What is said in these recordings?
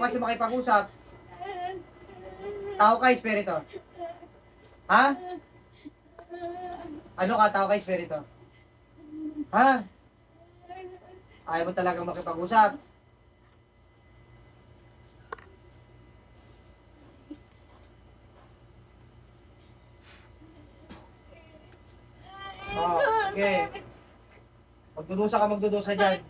mo kasi makipag-usap. Tao ka, espiritu. Ha? Ano ka, tao ka, espiritu? Ha? Ayaw mo talagang makipag-usap. Oh, sige. Magdudusa dyan.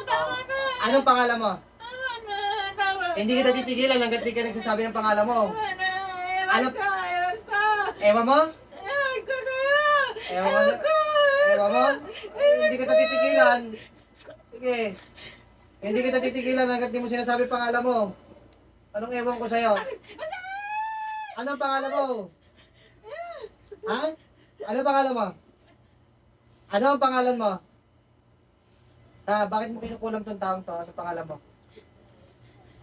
Tama na. Anong pangalan mo? Tama na. Tama na. Hindi kita titigilan hanggat di ka nagsasabi ng pangalan mo. Tama na. Ano? Ewan ko. Ewan ko. Ewan mo? Ewan ko na. Ewan mo? Ewan ko. Ewan mo? Ay, hindi kita titigilan. Sige. Hindi kita titigilan hanggat di mo sinasabi pangalan mo. Anong ewan ko sa'yo? Anong pangalan mo? Ha? Ano pangalan mo? Ano ang pangalan mo? Ha? Bakit mo kinukulam tong taong to sa pangalan mo?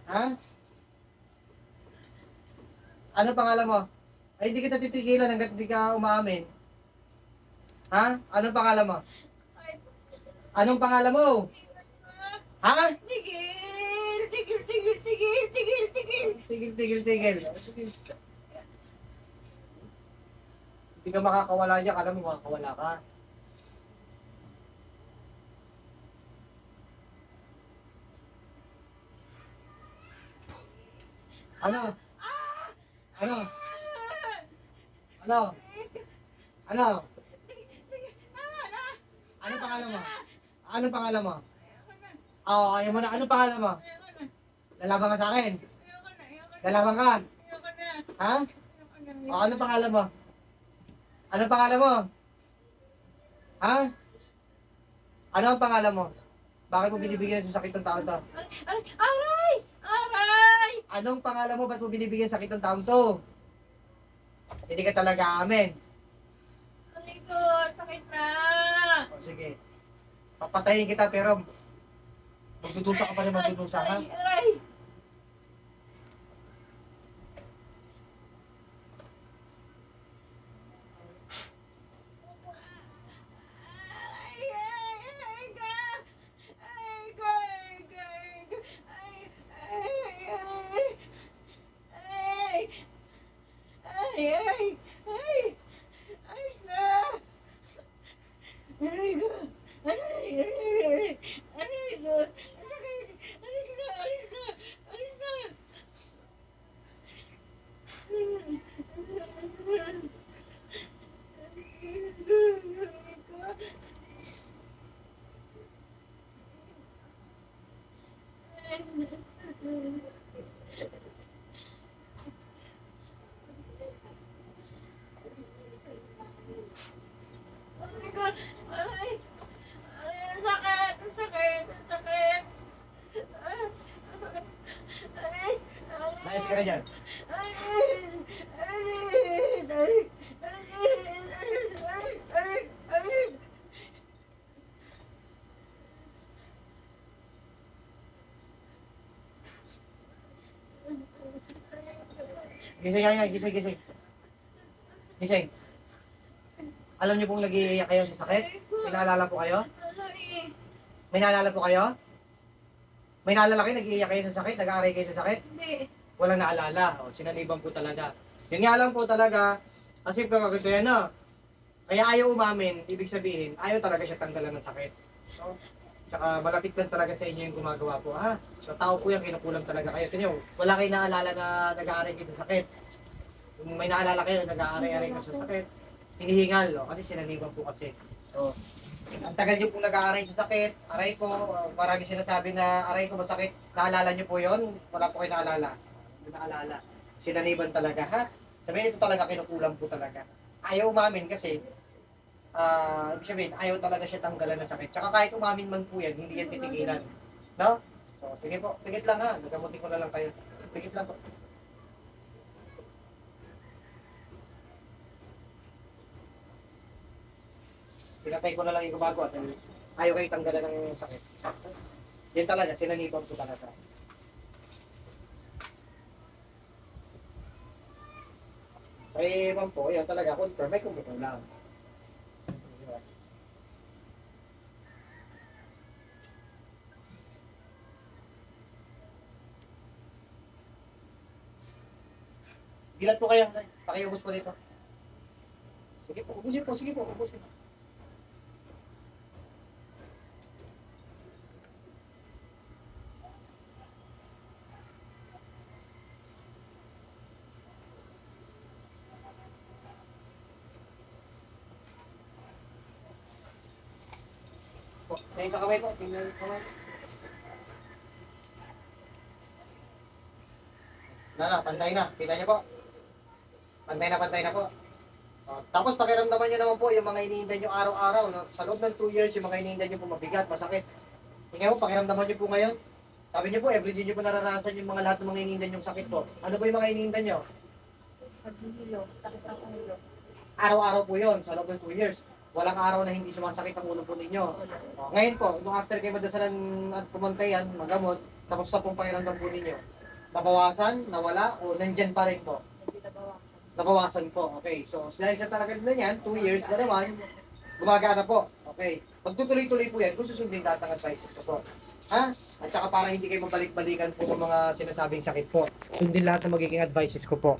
Ha? Ano pangalan mo? Ay, hindi kita titigilan hanggat hindi ka umaamin. Ha? Anong pangalan mo? Anong pangalan mo? Ha? Tigil. Tigil. Tigil. Tigil. Tigil. Tigil. Tigil. Hindi ka makakawala niya, alam mo makakawala ka. Ano? Ano? Ano? Ano? Anong pangalan mo? Anong pangalan mo? Oo, ayaw mo na. Anong pangalan mo? Ayoko na. Lalaban ka sa akin? Ayoko na. Ayoko na. Lalaban ka? Ayoko na. Ha? Ayoko na. O, anong pangalan mo? Anong pangalan mo? Ha? Ano ang pangalan mo? Bakit mo binibigyan ng sakit ng taon to? Aray! Aray! Anong pangalan mo? Ba't mo binibigyan sakit ng taon to? Hindi ka talaga amin. Aray ko, sakit na. O, sige. Papatayin kita pero magdudusa ka pa rin magdudusa, ha? Aray! Aray! Layas ka na dyan. Gising. Gising. Alam niyo pong nag-iiyak kayo sa sakit? May naalala po kayo? May naalala po kayo? May naalala kayo, nag-iiyak kayo sa sakit? Nag-aaray kayo sa sakit? Hindi. Walang naalala. O, sinaniban po talaga. Yun nga lang po talaga, kasi kagagito yan na. Kaya ayaw umamin, ibig sabihin, ayaw talaga siya tanggalan ng sakit. No? Tsaka malapit lang talaga sa inyo yung gumagawa po, ha? So tao po yan, kinukulam talaga kayo. Tingnan nyo, wala kayo naalala na nag-aaray kayo sa sakit. Kung may naalala kayo, nag-aaray-aray kayo sa sakit, hinihingal, no? Kasi sinaniban po kasi. So, ang tagal nyo pong nag-aaray sa sakit, aray ko, marami sinasabi na aray ko masakit. Naalala nyo po yon? Wala po kayo naalala. Hindi naalala. Sinaniban talaga, ha? Sabihin, ito talaga kinukulam po talaga. Ayaw umamin kasi, ibig sabihin, ayaw talaga siya tanggalan ng sakit. Tsaka kahit umamin man po yan, hindi yan titigilan. No? So, sige po, pigit lang ha. Nagamutin ko na lang kayo. Pigit lang po. Pinatay ko na lang yung gumagawa dahil ayaw kayo tanggalan ng sakit. Yan talaga, sinaniban po talaga. Ay, ma'am po, yan talaga, confirm, may kumukulam lang. Gilat po kayo. Pakiubos po dito. Sige po, ubusin po. Sige po, ubusin. Po, ngayon ka kamay po. Tingnan yung kamay. Pantay na. Kita niyo po. Pantay na po. Tapos pakiramdaman nyo naman po yung mga iniinda nyo araw-araw. No? Sa loob ng 2 years, yung mga iniinda nyo po mabigat, masakit. Tingnan mo, pakiramdaman nyo po ngayon. Sabi nyo po, everyday nyo po naranasan yung mga lahat ng mga iniinda nyong sakit po. Ano po yung mga iniinda nyo? Paghihilo, sakit ng ulo. Araw-araw po yon sa loob ng 2 years. Walang araw na hindi sumasakit ang ulo po ninyo. Ngayon po, nung after kayo madasalan at pumuntayan, magamot, tapos sa pong pakiramdam po ninyo, nabawasan, nawala, o nandyan pa rin po? Hindi nabawasan. Nabawasan po. Okay. So, dahil sa talaga na yan, 2 years na naman, gumagana po. Okay. Magtutuloy-tuloy po yan kung susundin lahat ng advices ko po. Ha? At saka para hindi kayo mabalik-balikan po sa mga sinasabing sakit po. Sundin lahat ng magiging advices ko po.